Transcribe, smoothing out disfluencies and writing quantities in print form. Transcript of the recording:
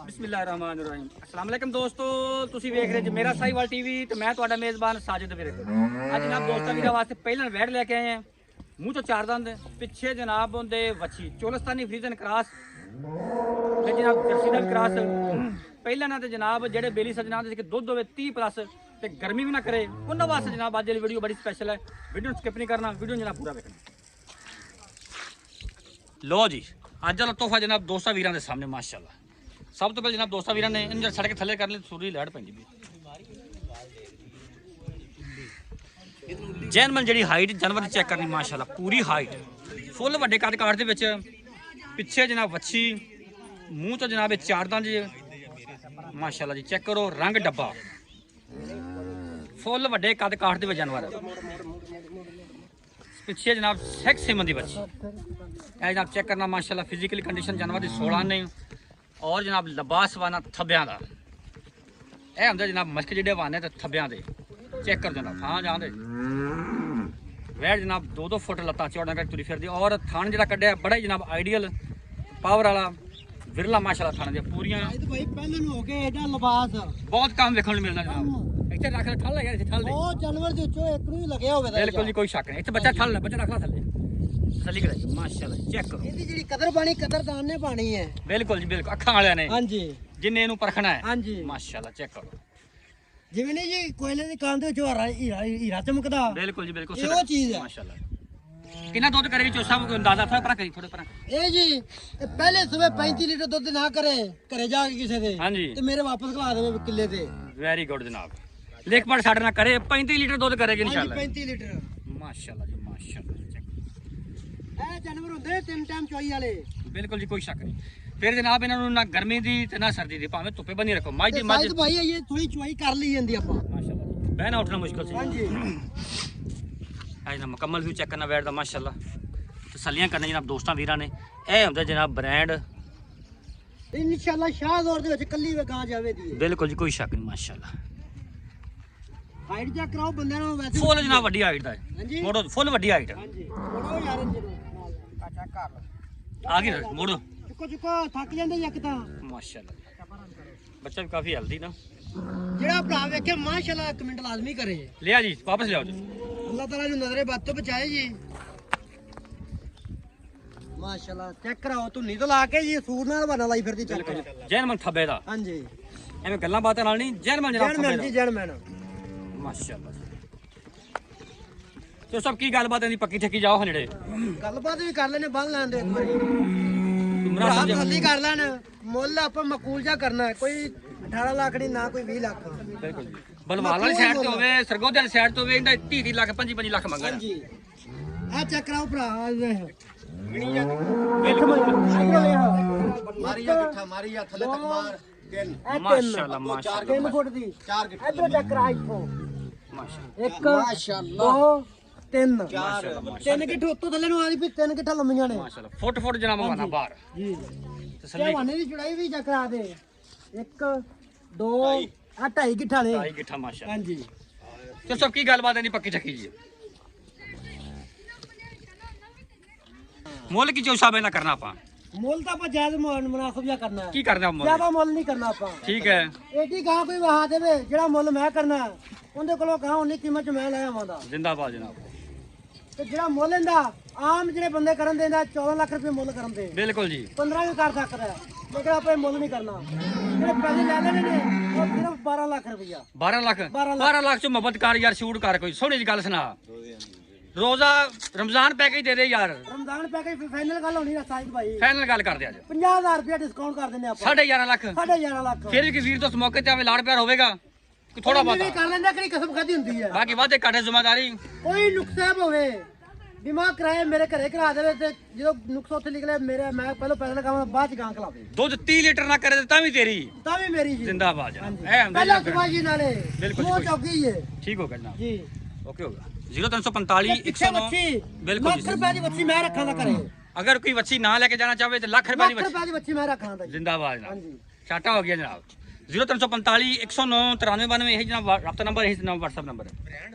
बिस्मिल्लाहिर्रहमानिर्रहीम। अस्सलाम वालेकुम दोस्तों, तुसी वेख रहे हो मेरा साहिवाल टीवी ते मैं तुहाडा मेज़बान साजिद वीर। अज जनाब दोस्तों वीरां वास्ते पहला वैड़ लेके आए हैं। मूँह तो चार दंद, पिछे जनाब होंदे वच्छी चोलस्तानी फ्रीजन क्रॉस ते जनाब जर्सी दा क्रॉस। पहला ना ते जनाब जेड़े बेली सजना दे दुध होवे 30+ ते गर्मी भी ना करे उन्हां वास्ते जनाब अज दी वीडियो बड़ी स्पेशल है। वीडियो स्किप नहीं करना, वीडियो जनाब पूरा देखना। लो जी अज वाला तोहफा जनाब दोस्तां वीरां दे सामने माशाअल्लाह। सब तो पहले जनाब दोस्तां वीरां ने इन सड़क थले कर ली सूरी लैड़ पैंदी भी जैनमन जी हाइट जानवर चेक करनी माशाअल्लाह पूरी हाइट फुल वड्डे कद काठ दे विच पिछे जनाब वच्छी मूँह तो जनाब चार दंद जी माशाअल्लाह जी चेक करो रंग डब्बा फुल वड्डे कद काठ दे विच जानवर पिछे जनाब सेक्स सिमन दी बच्ची जनाब चेक करना माशाअल्लाह फिजिकली कंडीशन जानवर की 16 ने और जनाब लबास वाना थब्बियां दा ए हुंदे जनाब मश्क जिहड़े वाने ते थब्बियां दे चेक कर जनाब हाँ जांदे वैड़ जनाब 2-2 फुट लत्तां चौड़ा कर तुरी फिरदी और थान जिहड़ा कड्ढिया बड़ा ही जनाब आइडियल पावर वाला विरला माशाअल्लाह थान दे पूरियां भाई पहले नु हो गए एडा लिबास बहुत काम देखने को मिलदा जनाब इत्थे रख ले ठल लगा इत्थे ठल दे ओ जानवर दे चो एक नु लगया होवे बिल्कुल जी कोई शक नहीं इत्थे बच्चा ठल बच्चा रख ला थल्ले तसल्ली कराई माशाअल्लाह चेक करो ਇਹਦੀ ਜਿਹੜੀ ਕਦਰ ਬਾਣੀ ਕਦਰਦਾਨ ਨੇ ਪਾਣੀ ਹੈ बिल्कुल जी बिल्कुल अखां वालियां ने ਹਾਂਜੀ जिन्ने इहनू परखना है ਹਾਂਜੀ माशाअल्लाह चेक करो ਜਿਵੇਂ ਨਹੀਂ ਜੀ ਕੋਇਲੇ ਦੀ ਕਾਂ ਦੇ ਵਿੱਚੋਂ ਹੀਰਾ ਚਮਕਦਾ बिल्कुल जी बिल्कुल ਇਹ ਉਹ ਚੀਜ਼ ਹੈ माशाअल्लाह कितना दूध करेगी चोसा को अंदाजा था पर करी थोड़े पर ਇਹ ਜੀ ਇਹ ਪਹਿਲੇ ਸਵੇਰ 35 ਲੀਟਰ ਦੁੱਧ ਨਾ ਕਰੇ ਘਰੇ ਜਾ ਕੇ ਕਿਸੇ ਦੇ हाँ जी ਤੇ ਮੇਰੇ ਵਾਪਸ ਖਲਾ ਦੇਵੇ ਕਿੱਲੇ ਤੇ वेरी गुड जनाब लेखपट साढ़े ना करे 35 लीटर दूध करेगी ਹਾਂਜੀ इंशाल्लाह 35 ਲੀਟਰ माशाअल्लाह जी माशाअल्लाह चेक ਇਹ ਜਾਨਵਰ ਹੁੰਦੇ ਤਿੰਨ ਟਾਈਮ ਚੋਈ ਵਾਲੇ बिल्कुल जी कोई शक नहीं फिर जनाब इन्होंने ना गर्मी दी ते ना सर्दी दी भाਵੇਂ ਧੁੱਪੇ ਬੰਨੀ ਰੱਖੋ ਮੱਝ ਦੀ ਮੱਝ ਸਾਈਜ਼ ਭਾਈ ਇਹ ਥੋੜੀ ਚੋਈ ਕਰ ਲਈ ਜਾਂਦੀ ਆਪਾਂ माशाअल्लाह बहना उठना मुश्किल से ਹਾਂਜੀ आज ना मुकम्मल व्यू चेक करना बैठ दा माशाअल्लाह तसल्लियां करने जनाब दोस्तां वीरां ने ए हुंदा जनाब ब्रांड ਇਨਸ਼ਾਅੱਲਾ ਸ਼ਾਹਜ਼ੋਰ ਦੇ ਵਿੱਚ ਕੱਲੀ ਵੇ ਗਾਂ ਜਾਵੇ ਦੀ बिल्कुल जी कोई शक नहीं माशाअल्लाह ਹਾਈਟ ਚੈੱਕ ਕਰਾਓ ਬੰਦਿਆਂ ਨੂੰ ਵੈਸੇ फुल जनाब वड्डी हाइट दा है ਹਾਂਜੀ मोड़ो फुल वड्डी हाइट ਹਾਂਜੀ ਥੋੜਾ ਯਾਰ ਜਦੋਂ ਚੈੱਕ ਕਰ ਲਓ आ गई मोड़ो ਚੁੱਕੋ ਚੁੱਕੋ ਥੱਕ ਜਾਂਦੇ ਇੱਕ ਤਾਂ माशाअल्लाह बच्चा भी काफी हेल्दी ना ਜਿਹੜਾ ਭਰਾ ਵੇਖੇ ਮਾਸ਼ਾਅੱਲਾ ਇੱਕ ਮਿੰਟ ਲਾਜ਼ਮੀ ਕਰੇ लिया जी वापस ले आओ जी ਅੱਲਾਹ ਤਾਲਾ ਨੂੰ ਨਜ਼ਰੇ ਬਦ ਤੋਂ ਬਚਾਏ ਜੀ ਮਾਸ਼ਾਅੱਲਾ ਚੈੱਕ ਕਰਾਓ ਧੁੰਨੀ ਤੋਂ ਲਾ ਕੇ ਜੀ ਸੂਰ ਨਾਲ ਬਣਾ ਲਾਈ ਫਿਰਦੀ ਚੱਲ बिल्कुल जैनमन थब्बे दा ਹਾਂਜੀ ਐਵੇਂ ਗੱਲਾਂ ਬਾਤਾਂ ਨਾਲ ਨਹੀਂ ਜੈਨਮਨ ਜਨਾਬ ਜੈਨਮੈਨ ਜੀ ਜੈਨਮੈਨ ਮਾਸ਼ਾਅੱਲਾ ਤੇ ਸਭ ਕੀ ਗੱਲਬਾਤ ਦੀ ਪੱਕੀ ਠੱਕੀ ਜਾਓ ਹਨੜੇ ਗੱਲਬਾਤ ਵੀ ਕਰ ਲੈਣੇ ਬੰਨ ਲੈਣ ਦੇ ਇੱਕ ਵਾਰੀ ਤੁਮਰਾ ਭਰਾ ਸਮਝ ਤਸੱਲੀ ਕਰ ਲੈਣ ਮੁੱਲ ਆਪਾਂ ਮਕੂਲ ਜਾ ਕਰਨਾ ਹੈ, ਕੋਈ 18 ਲੱਖ ਨਹੀਂ ਨਾ ਕੋਈ 20 ਲੱਖ ਬਿਲਕੁਲ ਜੀ ਬਲਵਾਲ ਵਾਲੀ ਸਾਈਡ ਤੇ ਹੋਵੇ ਸਰਗੋਧੇ ਵਾਲੀ ਸਾਈਡ ਤੇ ਹੋਵੇ ਇਹਦਾ 30 ਲੱਖ 25 ਲੱਖ ਮੰਗਣਾ ਹਾਂਜੀ ਆ ਚੈੱਕ ਕਰਾਓ ਭਰਾ ਮਾਰੀਆ ਇਕੱਠਾ ਮਾਰੀਆ ਥੱਲੇ ਤੱਕ ਮਾਰ ਤਿੰਨ ਮਾਸ਼ਾਅੱਲਾ ਮਾਸ਼ਾਅੱਲਾ 3 ਫੁੱਟ ਦੀ 4 ਗਿੱਠਾ ਇਧਰ ਚੈੱਕ ਕਰਾ ਇੱਥੋਂ ਮਾਸ਼ਾਅੱਲਾ 1 2 3 ਤਿੰਨ ਗਿੱਠ ਉੱਤੋਂ ਥੱਲੇ ਨੂੰ ਆਦੀ ਵੀ 3 ਗਿੱਠਾਂ ਲੰਮੀਆਂ ਨੇ ਮਾਸ਼ਾਅੱਲਾ ਫੁੱਟ ਜਨਾਬ ਮੰਗਣਾ ਬਾਹਰ ਜੀ ਤਸੱਲੀ ਵਾਨੇ ਦੀ ਚੜਾਈ ਵੀ ਚੈੱਕ ਕਰਾ ਦੇ 1 2 ਆ 2.5 ਗਿੱਠਾਂ ਨੇ ਆਈ ਗਿੱਠਾ ਮਾਸ਼ਾਅੱਲਾ ਹਾਂਜੀ ਤੇ ਸਭ ਕੀ ਗੱਲਬਾਤ ਦੀ ਪੱਕੀ ਠੱਕੀ ਜੀ ਮੁੱਲ ਕੀ ਚੌਸਾ ਬੈਨਾ ਕਰਨਾ ਆਪਾਂ ਮੁੱਲ ਤਾਂ ਆਪਾਂ ਜਾਇਜ਼ ਮੁਨਾਸਬ ਜਿਹਾ ਕਰਨਾ ਹੈ ਕੀ ਕਰਨਾ ਮੁੱਲ ਜ਼ਿਆਦਾ ਮੁੱਲ ਨਹੀਂ ਕਰਨਾ ਆਪਾਂ ਠੀਕ ਹੈ ਏਡੀ ਗਾਂ ਕੋਈ ਵਹਾ ਦੇਵੇ ਜਿਹੜਾ ਮੁੱਲ ਮੈਂ ਕਰਨਾ ਉਹਦੇ ਕੋਲੋਂ ਗਾਂ ਉਨੀ ਕੀਮਤ ਚ ਮੈਂ ਲੈ ਆਵਾਂਦਾ ਜ਼ਿੰਦਾਬਾਦ ਜਨਾਬ ਤੇ ਜਿਹੜਾ ਮੁੱਲ ਇਹਦਾ ਆਮ ਜਿਹੜੇ ਬੰਦੇ ਕਰਨ ਦੇਂਦਾ 14 ਲੱਖ ਰੁਪਏ ਮੁੱਲ ਕਰਨ ਦੇ ਬਿਲਕੁਲ ਜੀ 15 ਵੀ ਕਰ ਸਕਦਾ ਹੈ, ਲੇਕਿਨ ਆਪਾਂ ਇਹ ਮੁੱਲ ਨਹੀਂ ਕਰਨਾ ਜਿਹੜੇ ਪੈਸੇ ਲੈ ਲੈਣੇ ਨੇ ਉਹ ਸਿਰਫ 12 ਲੱਖ ਰੁਪਇਆ 12 ਲੱਖ 12 ਲੱਖ ਚ ਮੁਹੱਬਤ ਕਰ ਯਾਰ ਸ਼ੂਟ ਕਰ ਕੋਈ ਸੋਹਣੀ ਜੀ ਗੱਲ ਸੁਣਾ ਰੋਜ਼ਾ ਰਮਜ਼ਾਨ ਪੈਕੇਜ ਦੇ ਦੇ ਯਾਰ ਰਮਜ਼ਾਨ ਪੈਕੇਜ ਫਾਈਨਲ ਗੱਲ ਹੋਣੀ ਨਾ ਸਾਈਦ ਭਾਈ ਫਾਈਨਲ ਗੱਲ ਕਰ ਦੇ ਅੱਜ 50000 ਰੁਪਇਆ ਡਿਸਕਾਊਂਟ ਕਰ ਦਿੰਦੇ ਆਪਾਂ 11.5 ਲੱਖ 11.5 ਲੱਖ ਫਿਰ ਵੀ ਕਿ ਵੀਰ ਤੋਂ ਇਸ ਮੌਕੇ ਤੇ ਆਵੇ ਲਾੜ ਪਿਆਰ ਹੋਵੇਗਾ ਕਿ ਥੋੜਾ ਵੀ ਬਹੁਤਾ ਕਰ ਲੈਂਦਾ ਕਿਹੜੀ ਕਸਮ ਖਾਦੀ ਹੁੰਦੀ ਹੈ ਬਾਕੀ ਵਾਦੇ ਘਾਟੇ ਜ਼ਿੰਮੇਵਾਰੀ ਕੋਈ ਨੁਕਸਾਨ ਹੋਵੇ ਬਿਮਾ ਕਰਾਏ ਮੇਰੇ ਘਰੇ ਕਰਾ ਦੇਵੇ ਤੇ ਜਦੋਂ ਨੁਕਸ ਉੱਥੇ ਨਿਕਲੇ ਮੇਰੇ ਮੈਂ ਪਹਿਲਾਂ ਪੈਸੇ ਲਗਾਵਾਂ ਬਾਅਦ ਚ ਗਾਂ ਖਲਾਵੇ ਦੁੱਧ 30 ਲੀਟਰ ਨਾ ਕਰੇ ਤਾਂ ਵੀ ਤੇਰੀ ਤਾਂ ਵੀ ਮੇਰੀ ਜੀ ਜ਼ਿੰਦਾਬਾਦ ਜਨਾਬ ਹਾਂਜੀ। ਇਹ ਹੁੰਦੇ ਪਹਿਲਾਂ ਜਨਾਬ। ਸੁਭਾ ਜੀ ਨਾਲੇ ਬਿਲਕੁਲ ਮੋਹ ਜੀ, ਚੌਕੀ ਹੈ ਠੀਕ ਹੋ ਗਿਆ ਜਨਾਬ ਜੀ ਓਕੇ ਹੋਗਾ 0345 ਪਿੱਛੇ 109 ਬੱਚੀ ਬਿਲਕੁਲ ਲੱਖ ਜੀ ਰੁਪਏ ਦੀ ਬੱਚੀ ਮੈਂ ਰੱਖਾਂ ਦਾ ਘਰੇ ਅਗਰ ਕੋਈ ਵੱਛੀ ਨਾ ਲੈ ਕੇ ਜਾਣਾ ਚਾਹਵੇ ਤੇ ਲੱਖ ਰੁਪਏ ਦੀ ਲੱਖ ਵੱਛੀ ਰੁਪਏ ਦੀ ਬੱਚੀ ਮੈਂ ਰੱਖਾਂ ਦਾ ਜੀ ਜ਼ਿੰਦਾਬਾਦ ਜਨਾਬ ਹਾਂਜੀ ਛਾਟਾ ਹੋ ਗਿਆ ਜਨਾਬ 0345 109 9392 ਇਹ ਜਨਾਬ ਰਾਬਤਾ ਨੰਬਰ ਇਹ ਜਨਾਬ WhatsApp ਨੰਬਰ ਹੈ